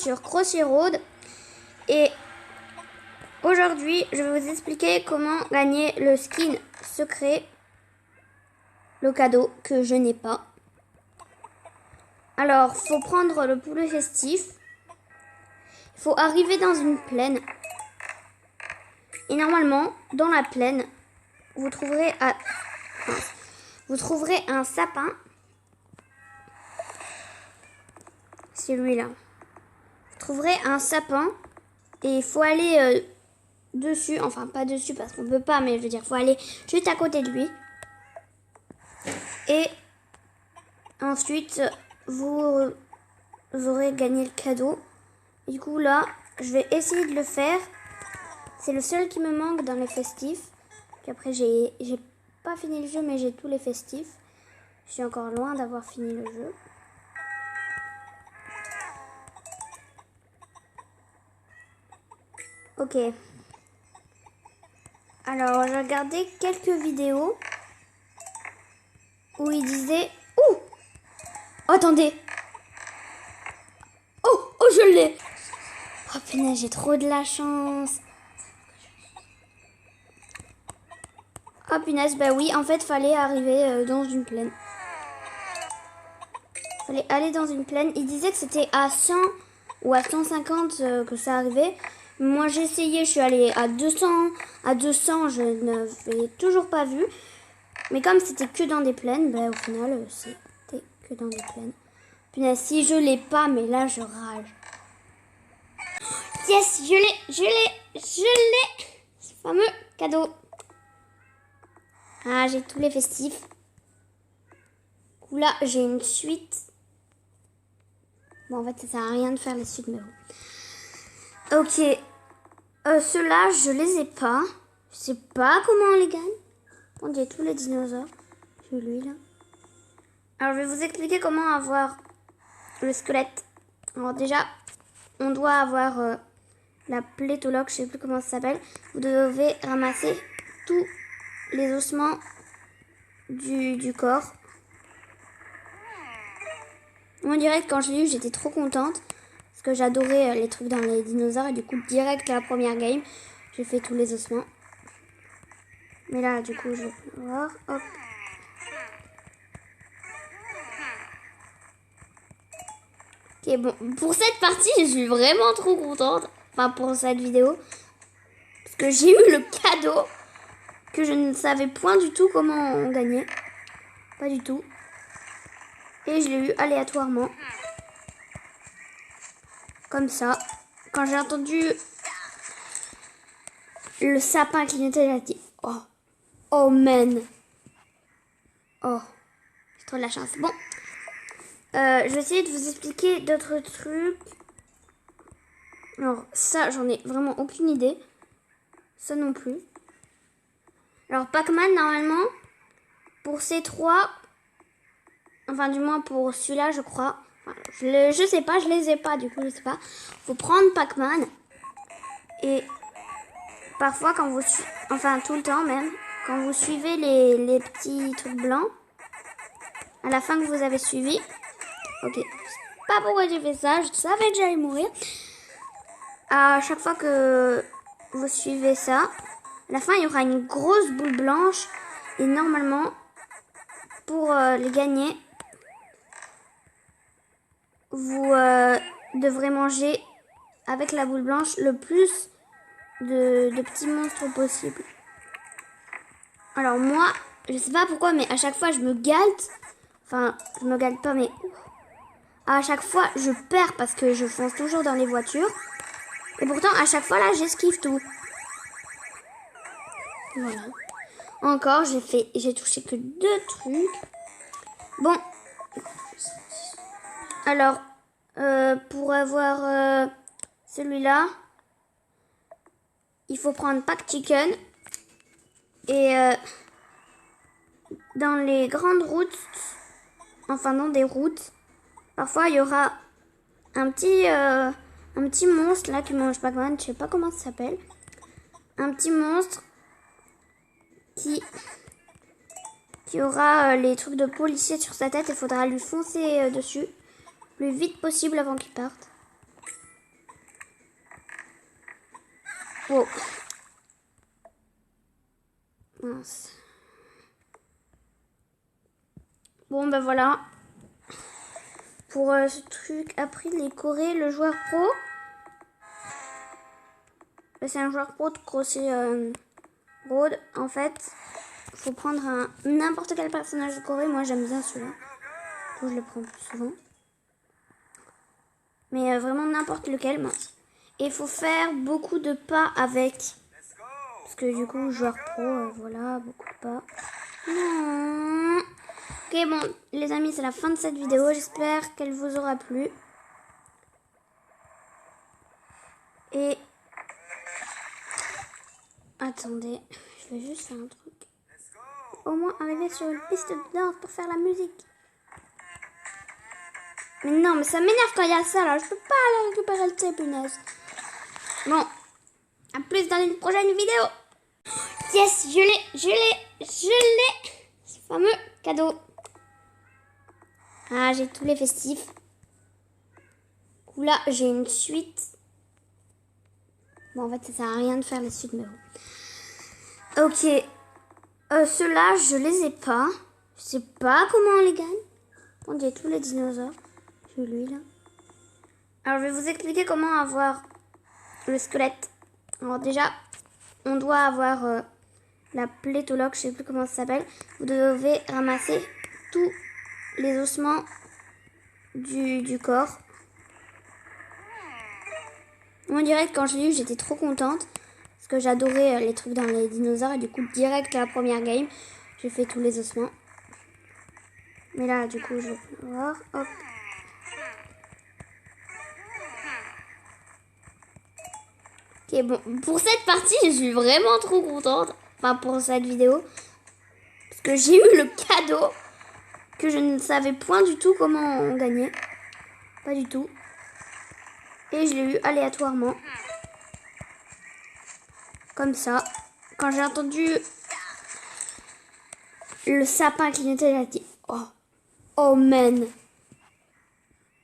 sur Crossy Road et aujourd'hui je vais vous expliquer comment gagner le skin secret, le cadeau que je n'ai pas. Alors, faut prendre le poulet festif, il faut arriver dans une plaine et normalement dans la plaine vous trouverez un sapin. C'est lui-là. Vous trouverez un sapin et il faut aller dessus. Enfin, pas dessus parce qu'on peut pas, mais je veux dire, il faut aller juste à côté de lui. Et ensuite, vous aurez gagné le cadeau. Et du coup, là, je vais essayer de le faire. C'est le seul qui me manque dans les festifs. Puis après, j'ai pas fini le jeu, mais j'ai tous les festifs. Je suis encore loin d'avoir fini le jeu. Ok. Alors, j'ai regardé quelques vidéos où il disait... Ouh! Oh, attendez! Oh! Oh, je l'ai! Oh, punaise, j'ai trop de la chance! Oh, punaise, bah oui, en fait, fallait arriver dans une plaine. Fallait aller dans une plaine. Il disait que c'était à 100 ou à 150 que ça arrivait. Moi, j'ai essayé, je suis allée à 200. À 200, je n'avais toujours pas vu. Mais comme c'était que dans des plaines, bah, au final, c'était que dans des plaines. Punaise, si je l'ai pas, mais là, je rage. Yes, je l'ai. Ce fameux cadeau. Ah, j'ai tous les festifs. Là, j'ai une suite. Bon, en fait, ça sert à rien de faire les suites, mais bon. Ok. Ceux-là, je les ai pas. Je sais pas comment on les gagne. On dirait tous les dinosaures. Celui-là. Alors, je vais vous expliquer comment avoir le squelette. Alors, déjà, on doit avoir la plétologue, je sais plus comment ça s'appelle. Vous devez ramasser tous les ossements du corps. Moi, direct, quand je l'ai eu, j'étais trop contente. Parce que j'adorais les trucs dans les dinosaures. Et du coup, direct, la première game, j'ai fait tous les ossements. Mais là, du coup, je vais voir. Hop. Ok, bon. Pour cette partie, je suis vraiment trop contente. Enfin, pour cette vidéo. Parce que j'ai eu le cadeau que je ne savais point du tout comment on gagnait. Pas du tout. Et je l'ai eu aléatoirement. Comme ça. Quand j'ai entendu le sapin clignoter, j'ai dit oh. Oh man. Oh. J'ai trop de la chance. Bon. Je vais essayer de vous expliquer d'autres trucs. Alors ça, j'en ai vraiment aucune idée. Ça non plus. Alors Pac-Man, normalement, pour ces trois, enfin du moins pour celui-là, je crois. Enfin, je sais pas, je les ai pas, du coup je sais pas. Faut prendre Pac-Man. Et parfois quand vous enfin tout le temps même, quand vous suivez les petits trucs blancs, à la fin que vous avez suivi, ok, je sais pas pourquoi j'ai fait ça, je savais que j'allais mourir. À chaque fois que vous suivez ça, à la fin il y aura une grosse boule blanche et normalement pour les gagner, vous devrez manger avec la boule blanche le plus de petits monstres possible. Alors moi, je sais pas pourquoi, mais à chaque fois je me galte. Enfin, je me galte pas, mais à chaque fois je perds parce que je fonce toujours dans les voitures. Et pourtant, à chaque fois là, j'esquive tout. Voilà. Encore, j'ai touché que 2 trucs. Bon. Alors, pour avoir celui-là, il faut prendre Pack Chicken. Et dans les grandes routes, enfin dans des routes, parfois il y aura un petit monstre là qui mange Pac-Man, je sais pas comment ça s'appelle. Un petit monstre qui aura les trucs de policier sur sa tête. Il faudra lui foncer dessus le plus vite possible avant qu'il parte. Wow. Mince. Bon, ben voilà. Pour ce truc, après les Corées, le joueur pro. C'est un joueur pro de Crossy Road. En fait, faut prendre n'importe quel personnage de Corée. Moi, j'aime bien celui-là. Je le prends plus souvent. Mais vraiment n'importe lequel. Mince. Et il faut faire beaucoup de pas avec. Parce que du coup, joueur pro, voilà, beaucoup de pas. Non. Ok, bon, les amis, c'est la fin de cette vidéo. J'espère qu'elle vous aura plu. Et... attendez, je vais juste faire un truc. Au moins arriver sur une piste de danse pour faire la musique. Mais non, mais ça m'énerve quand il y a ça, là. Je peux pas aller récupérer le thé, punaise. Bon, à plus dans une prochaine vidéo. Yes, je l'ai. Ce fameux cadeau. Ah, j'ai tous les festifs. Là, j'ai une suite. Bon, en fait, ça sert à rien de faire la suite, mais bon. Ok. Ceux-là, je les ai pas. Je sais pas comment on les gagne. On dirait tous les dinosaures. J'ai lui, là. Alors, je vais vous expliquer comment avoir le squelette. Alors, déjà, on doit avoir la plétologue, je sais plus comment ça s'appelle. Vous devez ramasser tous les ossements du corps. Moi, direct, quand je l'ai eu, j'étais trop contente. Parce que j'adorais les trucs dans les dinosaures. Et du coup, direct à la première game, j'ai fait tous les ossements. Mais là, du coup, je vais voir. Hop. Ok, bon. Pour cette partie, je suis vraiment trop contente. Enfin, pour cette vidéo. Parce que j'ai eu le cadeau. Que je ne savais point du tout comment on gagnait. Pas du tout. Et je l'ai eu aléatoirement. Comme ça. Quand j'ai entendu le sapin clignoter, j'ai dit oh. Oh man.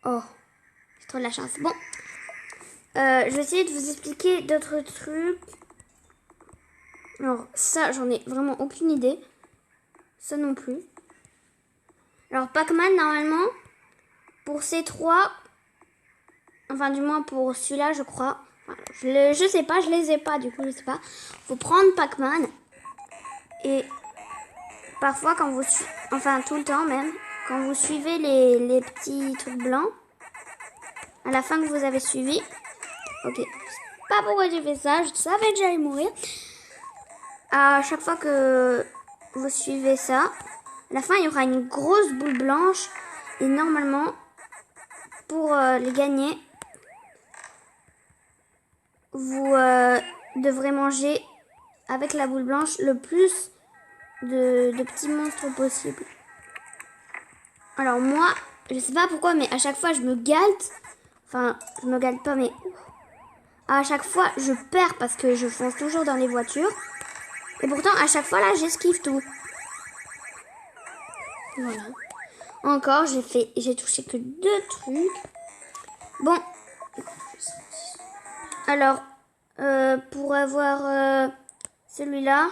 Oh. J'ai trop de la chance. Bon. Je vais essayer de vous expliquer d'autres trucs. Alors ça, j'en ai vraiment aucune idée. Ça non plus. Alors Pac-Man, normalement, pour ces trois, enfin du moins pour celui-là, je crois. Enfin, je sais pas, je les ai pas, du coup je sais pas. Faut prendre Pac-Man. Et parfois quand vous suivez, enfin tout le temps même, quand vous suivez les petits trucs blancs, à la fin que vous avez suivi, ok, je sais pas pourquoi j'ai fait ça, je savais que j'allais mourir. À chaque fois que vous suivez ça, à la fin il y aura une grosse boule blanche et normalement pour les gagner, vous devrez manger avec la boule blanche le plus de petits monstres possible. Alors moi, je sais pas pourquoi, mais à chaque fois je me galte. Enfin, je me galte pas, mais à chaque fois je perds parce que je fonce toujours dans les voitures. Et pourtant, à chaque fois là, j'esquive tout. Voilà. Encore, j'ai touché que 2 trucs. Bon. Alors, pour avoir celui-là,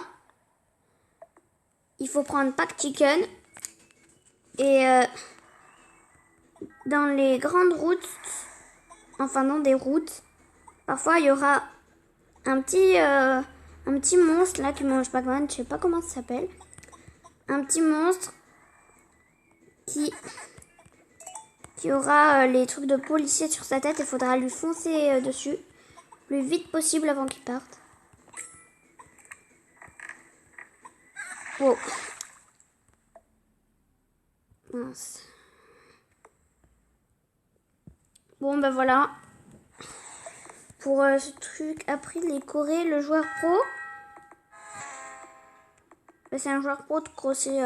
il faut prendre Pack Chicken. Et dans les grandes routes, enfin dans des routes, parfois il y aura un petit monstre là qui mange Pac-Man, je sais pas comment ça s'appelle. Un petit monstre qui aura les trucs de policier sur sa tête. Il faudra lui foncer dessus le plus vite possible avant qu'il parte. Wow. Mince. Bon ben voilà. Pour ce truc, après les Corées, le joueur pro. C'est un joueur pro de Crossy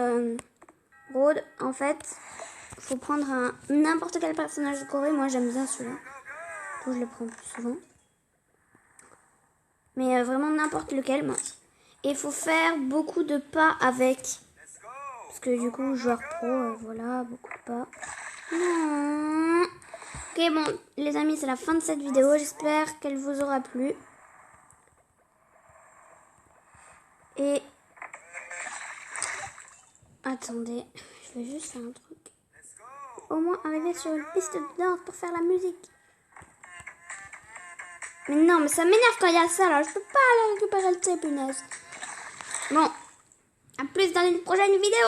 Road. En fait, faut prendre n'importe quel personnage de Corée. Moi j'aime bien celui-là. Je le prends plus souvent. Mais vraiment n'importe lequel. Mince. Et il faut faire beaucoup de pas avec. Parce que du coup, joueur pro, voilà, beaucoup de pas. Non. Ok, bon, les amis, c'est la fin de cette vidéo. J'espère qu'elle vous aura plu. Et... Attendez, je vais juste faire un truc. Au moins arriver sur une piste de danse pour faire la musique. Mais non, mais ça m'énerve quand il y a ça là. Je peux pas aller récupérer le thé, punaise. Bon, à plus dans une prochaine vidéo.